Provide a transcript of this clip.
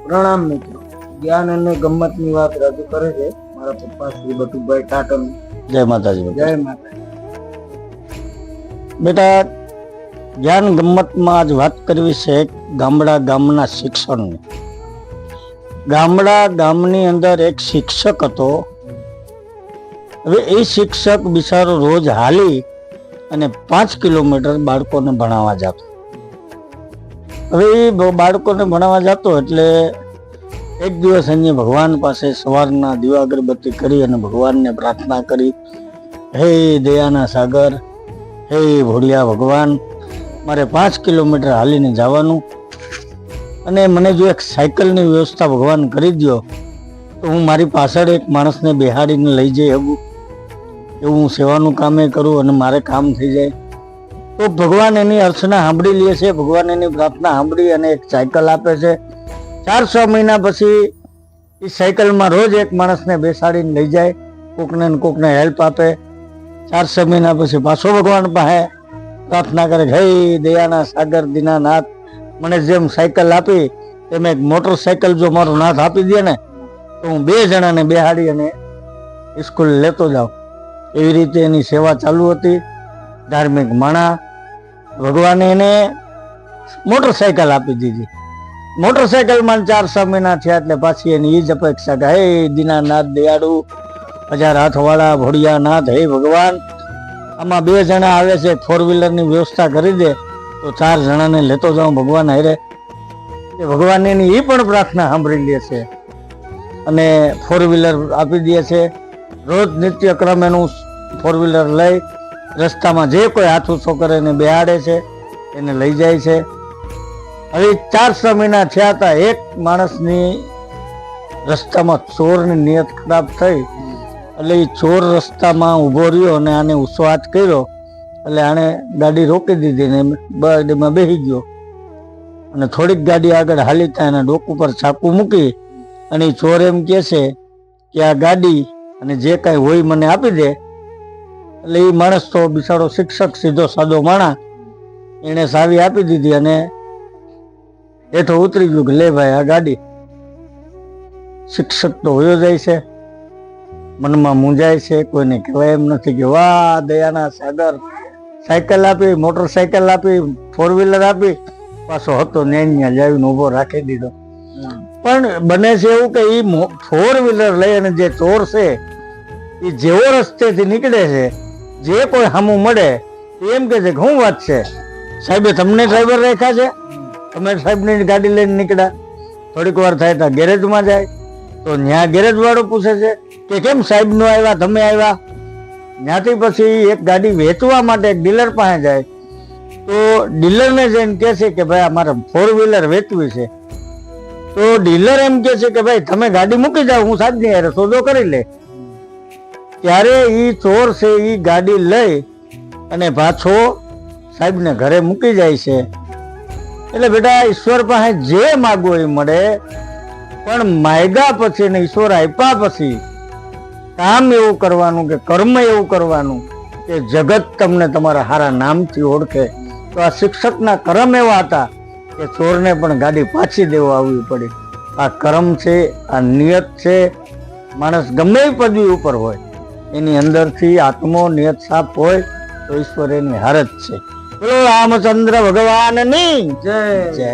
પ્રણામ મિત્રો, જ્ઞાન અને ગમ્મતની વાત રજૂ કરે છે મારા પપ્પા શ્રી બટુભાઈ ટાટમ. જય માતાજી. જય માતાજી. બેટા, જ્ઞાન ગમ્મતમાં આજ વાત કરવી છે ગામના શિક્ષણની. ગામની અંદર એક શિક્ષક હતો. હવે એ શિક્ષક બિચારો રોજ હાલી અને 5 કિલોમીટર બાળકોને ભણાવવા જતો. હવે એ બાળકોને ભણાવવા જતો એટલે એક દિવસ એને ભગવાન પાસે સવારના દીવા અગરબત્તી કરી અને ભગવાનને પ્રાર્થના કરી, હે દયાના સાગર, હે ભોળિયા ભગવાન, મારે 5 કિલોમીટર હાલીને જવાનું અને મને જો એક સાયકલની વ્યવસ્થા ભગવાન કરી દો તો હું મારી પાછળ એક માણસને બેહાડીને લઈ જઈ શકું, એવું હું સેવાનું કામે કરું અને મારે કામ થઈ જાય. તો ભગવાન એની અર્ચના સાંભળી લે છે, ભગવાન એની પ્રાર્થના સાંભળી અને એક સાયકલ આપે છે. 4-6 મહિના પછી એ સાયકલમાં રોજ એક માણસને બેસાડીને લઈ જાય, કોકને હેલ્પ આપે. 4-6 મહિના પછી પાછો ભગવાન પાસે પ્રાર્થના કરે, હે દયાના સાગર દીનાનાથ, મને જેમ સાયકલ આપી તેમ એક મોટરસાયકલ જો મારો નાથ આપી દે ને તો હું 2 જણાને બેહાડી અને સ્કૂલ લેતો જાઉં. એવી રીતે એની સેવા ચાલુ હતી. ધાર્મિક માણા, ભગવાને એને મોટરસાયકલ આપી દીધી. મોટરસાયકલમાં 4-6 મહિના થયા એટલે પાછી એની એ જ અપેક્ષા કે હે દીનાનાથ દયાળુ, 1000 હાથવાળા ભોળિયાનાથ, હે ભગવાન, આમાં 2 જણા આવે છે, 4 વ્હીલરની વ્યવસ્થા કરી દે તો 4 જણાને લેતો જાઉં ભગવાન હારે. એ ભગવાન એની એ પણ પ્રાર્થના સાંભળી લે છે અને 4 વ્હીલર આપી દે છે. રોજ નિત્યક્રમ એનું 4 વ્હીલર લઈ રસ્તામાં જે કોઈ હાથ ઊંચો કરે એને બેહાડે છે, એને લઈ જાય છે. હવે 4-6 મહિના થયા હતા. એક માણસની રસ્તામાં ચોરની નિયત ખરાબ થઈ એટલે એ ચોર રસ્તામાં ઊભો રહ્યો અને આને ઊંચો હાથ કર્યો એટલે આણે ગાડી રોકી દીધી ને ગાડીમાં બેસી ગયો અને થોડીક ગાડી આગળ હાલી ત્યાં એના ડોક ઉપર ચાકુ મૂકી અને ચોર એમ કહે છે કે આ ગાડી અને જે કાંઈ હોય મને આપી દે. એટલે એ માણસ તો બિચારો શિક્ષક, સીધો સાદો માણસ, એને ચાવી આપી દીધી અને હેઠો ઉતરી ગયું કે લે ભાઈ આ ગાડી. શિક્ષક તો હોયો જાય છે, મનમાં મૂંઝાય છે, કોઈને કહેવાય એમ નથી કે વાહ દયાના સાગર, સાયકલ આપી, મોટરસાયકલ આપી, 4 વ્હીલર આપી, પાછો હતો ન્યા જાવીને ઉભો રાખી દીધો. પણ બને છે એવું કે એ 4 વ્હીલર લઈ અને જે ચોર છે એ જેવો રસ્તેથી નીકળે છે, જે કોઈ સામું મળે એમ કે છે કે શું વાત છે સાહેબે, તમને ડ્રાઈવર રાખ્યા છે, તમે સાહેબની ગાડી લઈને નીકળ્યા. થોડીક વાર થાય તો ગેરેજમાં જાય તો ત્યાં ગેરેજ વાળો પૂછે છે કે કેમ સાહેબ નો આવ્યા, તમે આવ્યા. ત્યાંથી પછી એક ગાડી વેચવા માટે એક ડીલર પાસે જાય તો ડીલરને જઈને કહે છે કે ભાઈ અમારે 4 વ્હીલર વેચવી છે. તો ડીલર એમ કહે છે કે ભાઈ તમે ગાડી મૂકી જાઓ, હું સાહેબની હારે સોદો કરી લે. ત્યારે એ ચોર છે એ ગાડી લઈ અને પાછો સાહેબને ઘરે મૂકી જાય છે. એટલે બેટા, ઈશ્વર પાસે જે માગો એ મળે, પણ માગ્યા પછી ને ઈશ્વર આપ્યા પછી કામ એવું કરવાનું કે કર્મ એવું કરવાનું કે જગત તમને તમારા સારા નામથી ઓળખે. તો આ શિક્ષકના કર્મ એવા હતા કે ચોરને પણ ગાડી પાછી દેવા આવવી પડી. આ કર્મ છે, આ નિયત છે. માણસ ગમે એ પદવી ઉપર હોય, એની અંદરથી આત્મો નિયત સાફ હોય તો ઈશ્વર એની હાર જ છે. બોલો રામચંદ્ર ભગવાનની જય જય.